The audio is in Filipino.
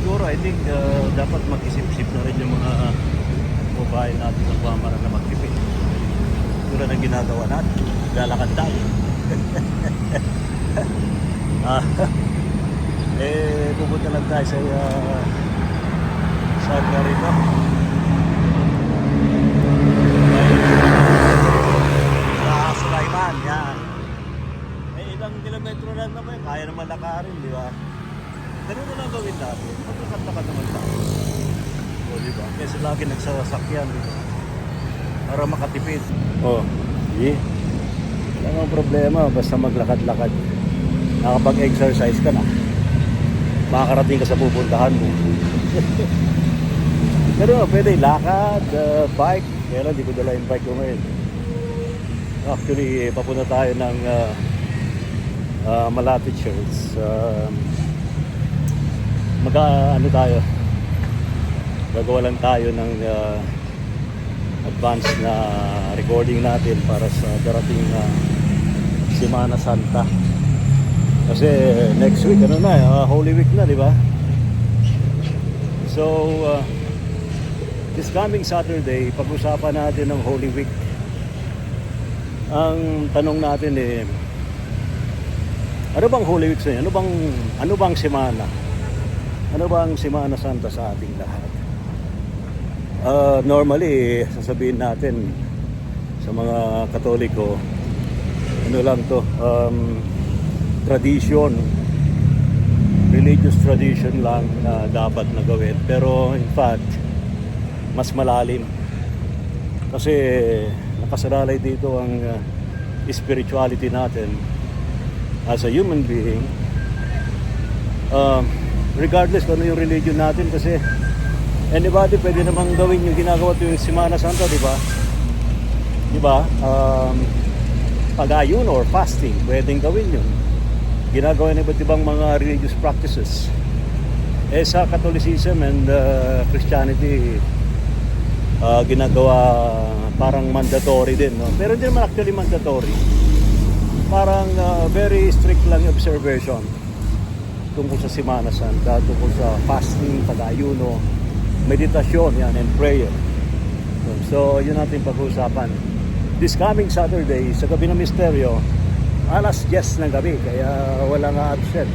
siguro, I think, dapat mag-isip-isip na rin yung mga babae natin ng pamara na magtipid. Tulad ng ginagawa natin, lalakad tayo. Pupunta lang tayo sa Garito. Sa Sulaiman, yan. Ilang kilometro lang naman, kaya naman lakarin, di ba? Ganun na lang gawin natin. Maglakat-lakad naman tayo. O, di ba? Kasi lagi nagsasakyan, di ba? Para makatipid. O, wala nang problema, basta maglakad-lakad. Nakapag-exercise ka na. Makakarating ka sa pupuntahan mo. Pero pwede lakad, bike. Kaya lang, di ko dala yung bike ko ngayon. Actually, papunta tayo ng Malapit Shores. Ano tayo? Gagawa lang tayo ng advance na recording natin para sa darating na Semana Santa. Kasi next week, Holy Week na, di ba? So, this coming Saturday, pag-usapan natin ng Holy Week. Ang tanong natin ano bang Holy Week sa inyo? Ano bang semana? Ano bang Semana Santa sa ating lahat? Normally, sasabihin natin sa mga Katoliko, ano lang to, tradition, religious tradition lang na dapat na gawin. Pero in fact, mas malalim. Kasi nakasalalay dito ang spirituality natin as a human being. Regardless kung ano yung religion natin, kasi anybody pwede namang gawin yung ginagawa tuwing Semana Santa, di ba? Di ba? Pag-ayuno or fasting, pwedeng gawin yun. Ginagawa ng iba't ibang mga religious practices. Sa Catholicism and Christianity, ginagawa parang mandatory din, no? Pero hindi naman actually mandatory. Parang very strict lang yung observation tungkol sa Semana Santa, tungkol sa fasting, pag-ayuno, meditasyon, yan, and prayer. So, yun natin pag-uusapan. This coming Saturday, sa gabi ng misteryo, alas 10 ng gabi, kaya wala nga absent.